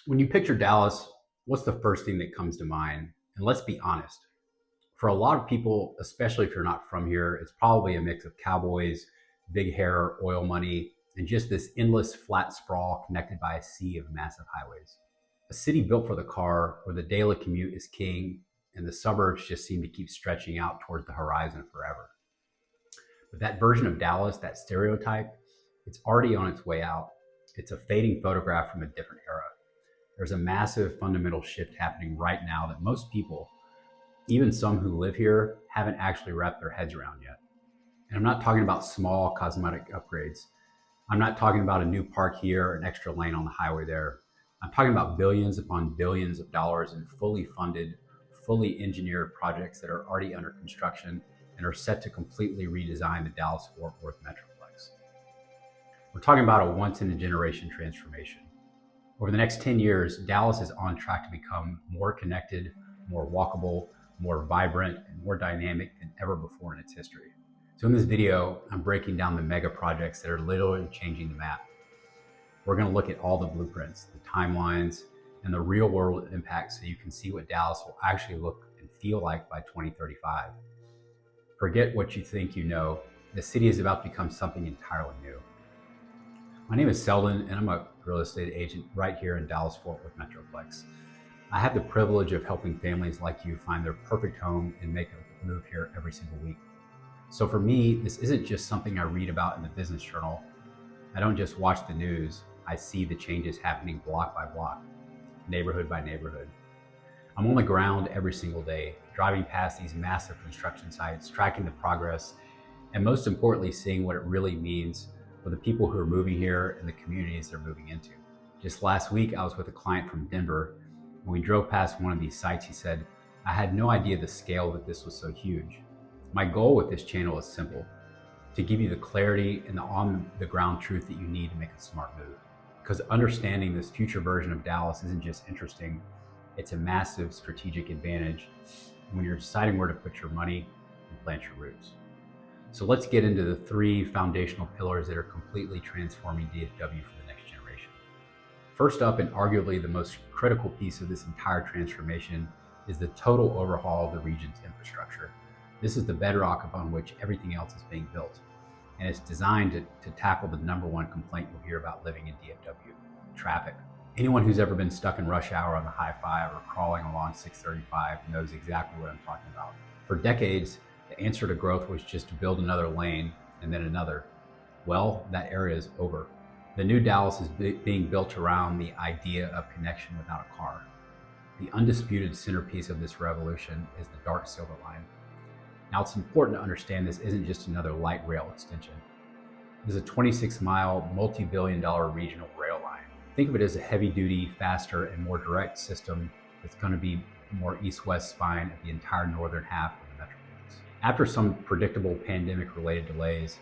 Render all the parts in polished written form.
When you picture Dallas, what's the first thing that comes to mind? And let's be honest, for a lot of people, especially if you're not from here, it's probably a mix of cowboys, big hair, oil money, and just this endless flat sprawl connected by a sea of massive highways. A city built for the car where the daily commute is king and the suburbs just seem to keep stretching out towards the horizon forever. But that version of Dallas, that stereotype, it's already on its way out. It's a fading photograph from a different era. There's a massive fundamental shift happening right now that most people, even some who live here, haven't actually wrapped their heads around yet. And I'm not talking about small cosmetic upgrades. I'm not talking about a new park here, an extra lane on the highway there. I'm talking about billions upon billions of dollars in fully funded, fully engineered projects that are already under construction and are set to completely redesign the Dallas-Fort Worth Metroplex. We're talking about a once-in-a-generation transformation. Over the next 10 years, Dallas is on track to become more connected, more walkable, more vibrant, and more dynamic than ever before in its history. So in this video, I'm breaking down the mega projects that are literally changing the map. We're going to look at all the blueprints, the timelines, and the real world impact so you can see what Dallas will actually look and feel like by 2035. Forget what you think you know. The city is about to become something entirely new. My name is Selden, and I'm a real estate agent right here in Dallas-Fort Worth Metroplex. I have the privilege of helping families like you find their perfect home and make a move here every single week. So for me, this isn't just something I read about in the business journal. I don't just watch the news. I see the changes happening block by block, neighborhood by neighborhood. I'm on the ground every single day, driving past these massive construction sites, tracking the progress, and most importantly, seeing what it really means for the people who are moving here and the communities they're moving into. Just last week, I was with a client from Denver. When we drove past one of these sites, he said, "I had no idea the scale that this was so huge." My goal with this channel is simple: to give you the clarity and the on-the-ground truth that you need to make a smart move. Because understanding this future version of Dallas isn't just interesting, it's a massive strategic advantage when you're deciding where to put your money and plant your roots. So let's get into the three foundational pillars that are completely transforming DFW for the next generation. First up, and arguably the most critical piece of this entire transformation, is the total overhaul of the region's infrastructure. This is the bedrock upon which everything else is being built. And it's designed to tackle the number one complaint you'll hear about living in DFW: traffic. Anyone who's ever been stuck in rush hour on the High-5 or crawling along 635 knows exactly what I'm talking about. For decades, the answer to growth was just to build another lane and then another. Well, that era is over. The new Dallas is being built around the idea of connection without a car. The undisputed centerpiece of this revolution is the dark silver line. Now, it's important to understand this isn't just another light rail extension. This is a 26-mile, multi-billion-dollar regional rail line. Think of it as a heavy-duty, faster, and more direct system that's going to be more east-west spine of the entire northern half of the Metroplex. After some predictable pandemic-related delays,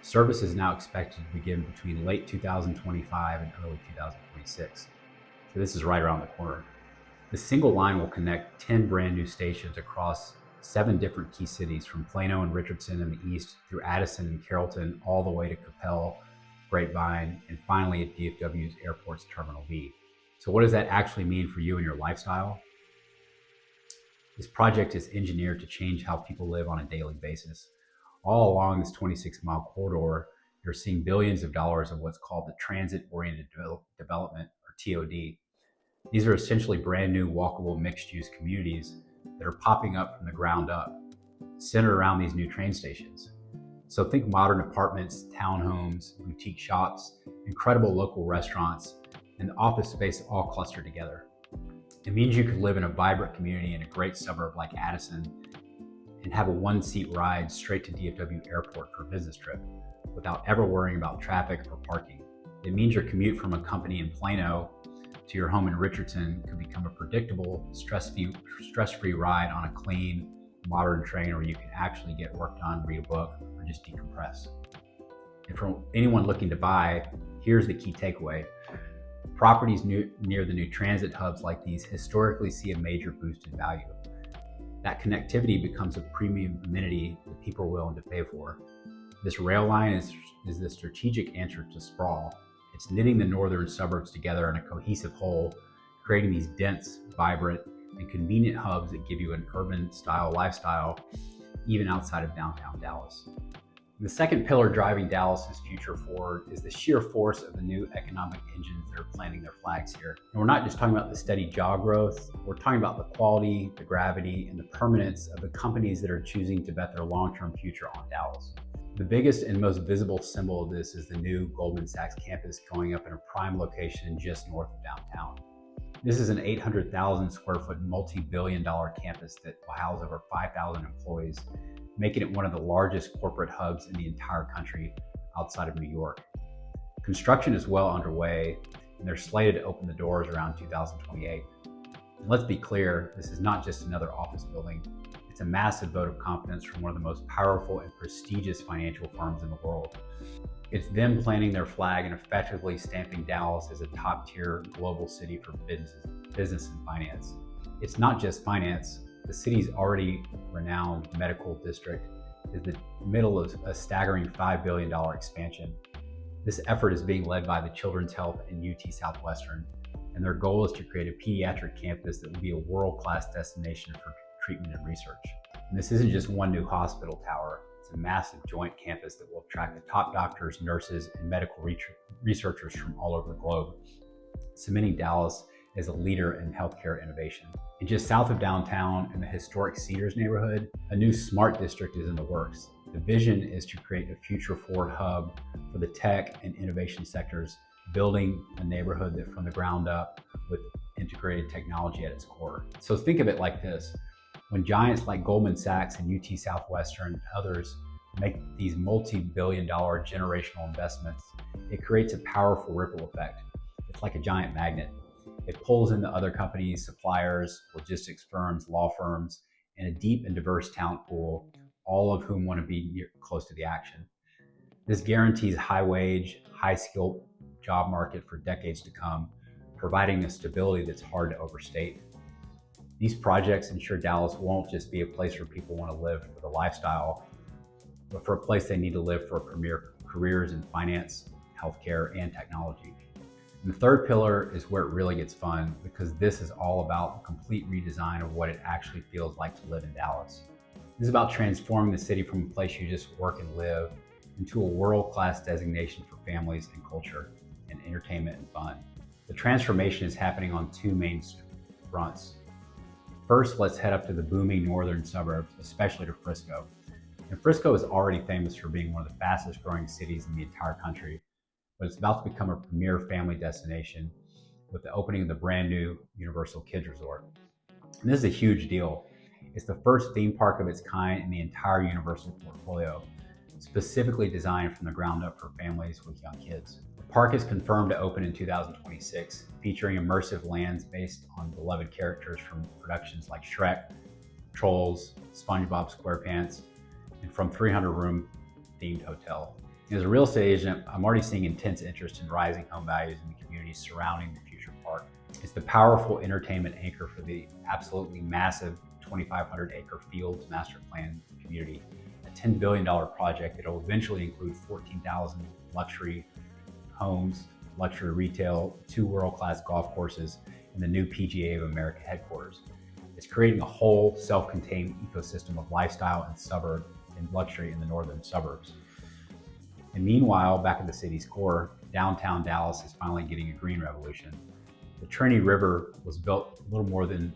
service is now expected to begin between late 2025 and early 2026. So this is right around the corner. The single line will connect 10 brand new stations across 7 different key cities, from Plano and Richardson in the east through Addison and Carrollton, all the way to Capel, Grapevine, and finally at DFW's Airport's Terminal B. So what does that actually mean for you and your lifestyle? This project is engineered to change how people live on a daily basis. All along this 26-mile corridor, you're seeing billions of dollars of what's called the transit-oriented development, or TOD. These are essentially brand new walkable mixed-use communities that are popping up from the ground up, centered around these new train stations. So think modern apartments, townhomes, boutique shops, incredible local restaurants, and office space all clustered together. It means you could live in a vibrant community in a great suburb like Addison and have a one-seat ride straight to DFW Airport for a business trip without ever worrying about traffic or parking. It means your commute from a company in Plano to your home in Richardson could become a predictable, stress-free ride on a clean, modern train where you can actually get work done, read a book, or just decompress. And for anyone looking to buy, here's the key takeaway. Properties near the new transit hubs like these historically see a major boost in value. That connectivity becomes a premium amenity that people are willing to pay for. This rail line is the strategic answer to sprawl. It's knitting the northern suburbs together in a cohesive whole, creating these dense, vibrant, and convenient hubs that give you an urban style lifestyle, even outside of downtown Dallas. The second pillar driving Dallas's future forward is the sheer force of the new economic engines that are planting their flags here. And we're not just talking about the steady job growth, we're talking about the quality, the gravity, and the permanence of the companies that are choosing to bet their long-term future on Dallas. The biggest and most visible symbol of this is the new Goldman Sachs campus going up in a prime location just north of downtown. This is an 800,000 square foot multi-billion-dollar campus that will house over 5,000 employees, making it one of the largest corporate hubs in the entire country outside of New York. Construction is well underway, and they're slated to open the doors around 2028. And let's be clear, this is not just another office building. It's a massive vote of confidence from one of the most powerful and prestigious financial firms in the world. It's them planting their flag and effectively stamping Dallas as a top-tier global city for business and finance. It's not just finance. The city's already renowned medical district is the middle of a staggering $5 billion expansion. This effort is being led by the Children's Health and UT Southwestern, and their goal is to create a pediatric campus that will be a world-class destination for treatment and research. And this isn't just one new hospital tower, it's a massive joint campus that will attract the top doctors, nurses, and medical researchers from all over the globe, cementing Dallas as a leader in healthcare innovation. And just south of downtown in the historic Cedars neighborhood, a new smart district is in the works. The vision is to create a future forward hub for the tech and innovation sectors, building a neighborhood that from the ground up with integrated technology at its core. So think of it like this. When giants like Goldman Sachs and UT Southwestern and others make these multi-billion-dollar generational investments, it creates a powerful ripple effect. It's like a giant magnet. It pulls in the other companies, suppliers, logistics firms, law firms, and a deep and diverse talent pool, all of whom want to be close to the action. This guarantees high wage, high skill job market for decades to come, providing a stability that's hard to overstate. These projects ensure Dallas won't just be a place where people want to live for the lifestyle, but for a place they need to live for premier careers in finance, healthcare, and technology. And the third pillar is where it really gets fun, because this is all about a complete redesign of what it actually feels like to live in Dallas. This is about transforming the city from a place you just work and live into a world-class designation for families and culture and entertainment and fun. The transformation is happening on two main fronts. First, let's head up to the booming northern suburbs, especially to Frisco. And Frisco is already famous for being one of the fastest growing cities in the entire country, but it's about to become a premier family destination with the opening of the brand new Universal Kids Resort. And this is a huge deal. It's the first theme park of its kind in the entire Universal portfolio, specifically designed from the ground up for families with young kids. The park is confirmed to open in 2026, featuring immersive lands based on beloved characters from productions like Shrek, Trolls, SpongeBob SquarePants, and from 300-room themed hotel. As a real estate agent, I'm already seeing intense interest in rising home values in the communities surrounding the future park. It's the powerful entertainment anchor for the absolutely massive 2,500-acre Fields Master Plan community, a $10 billion project that will eventually include 14,000 luxury homes, luxury retail, 2 world-class golf courses, and the new PGA of America headquarters. It's creating a whole self-contained ecosystem of lifestyle and suburb and luxury in the northern suburbs. And meanwhile, back at the city's core, downtown Dallas is finally getting a green revolution. The Trinity River was built a little more than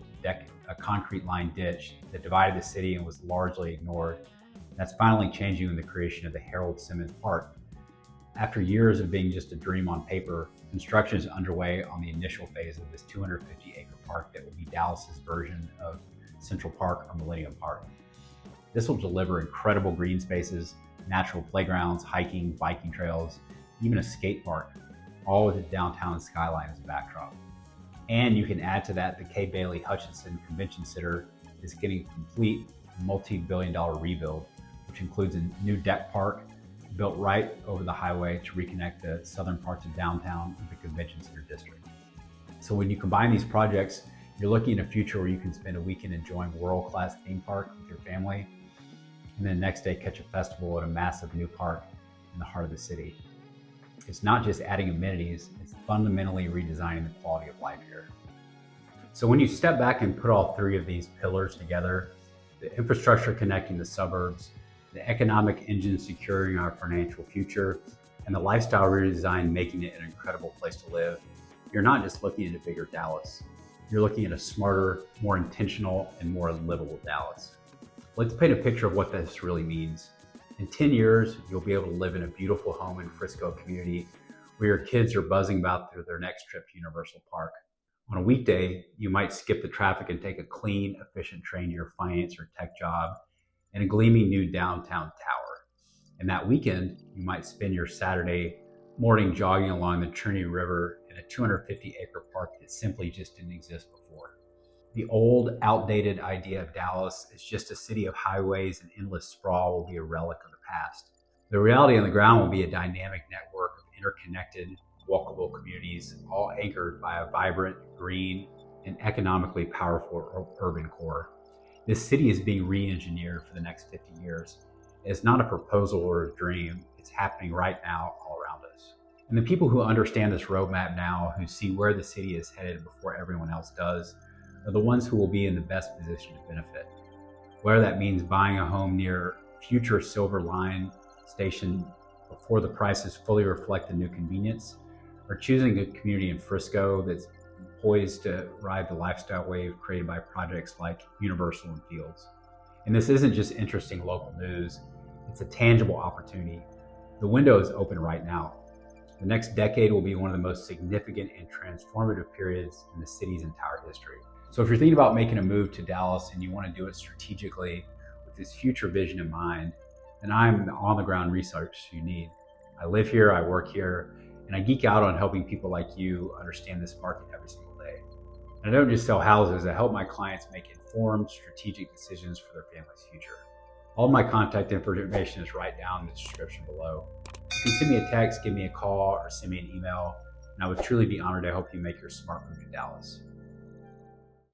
a concrete-lined ditch that divided the city and was largely ignored. That's finally changing with the creation of the Harold Simmons Park. After years of being just a dream on paper, construction is underway on the initial phase of this 250-acre park that will be Dallas's version of Central Park or Millennium Park. This will deliver incredible green spaces, natural playgrounds, hiking, biking trails, even a skate park, all with the downtown skyline as a backdrop. And you can add to that the Kay Bailey Hutchinson Convention Center is getting a complete multi-billion-dollar rebuild, which includes a new deck park built right over the highway to reconnect the southern parts of downtown with the Convention Center district. So when you combine these projects, you're looking at a future where you can spend a weekend enjoying a world-class theme park with your family, and then the next day catch a festival at a massive new park in the heart of the city. It's not just adding amenities, it's fundamentally redesigning the quality of life here. So when you step back and put all three of these pillars together, the infrastructure connecting the suburbs, the economic engine securing our financial future, and the lifestyle redesign making it an incredible place to live, you're not just looking at a bigger Dallas. You're looking at a smarter, more intentional, and more livable Dallas. Let's paint a picture of what this really means. In 10 years, you'll be able to live in a beautiful home in Frisco community where your kids are buzzing about their next trip to Universal Park. On a weekday, you might skip the traffic and take a clean, efficient train to your finance or tech job in a gleaming new downtown tower. And that weekend, you might spend your Saturday morning jogging along the Trinity River in a 250-acre park that simply just didn't exist before. The old, outdated idea of Dallas as just a city of highways and endless sprawl will be a relic of the past. The reality on the ground will be a dynamic network of interconnected, walkable communities, all anchored by a vibrant, green, and economically powerful urban core. This city is being re-engineered for the next 50 years. It's not a proposal or a dream. It's happening right now all around us. And the people who understand this roadmap now, who see where the city is headed before everyone else does, are the ones who will be in the best position to benefit. Whether that means buying a home near future Silver Line station before the prices fully reflect the new convenience, or choosing a community in Frisco that's poised to ride the lifestyle wave created by projects like Universal and Fields. And this isn't just interesting local news, it's a tangible opportunity. The window is open right now. The next decade will be one of the most significant and transformative periods in the city's entire history. So if you're thinking about making a move to Dallas and you want to do it strategically with this future vision in mind, then I'm the on-the-ground resource you need. I live here, I work here, and I geek out on helping people like you understand this market every single day. And I don't just sell houses, I help my clients make informed, strategic decisions for their family's future. All my contact information is right down in the description below. You can send me a text, give me a call, or send me an email, and I would truly be honored to help you make your smart move to Dallas.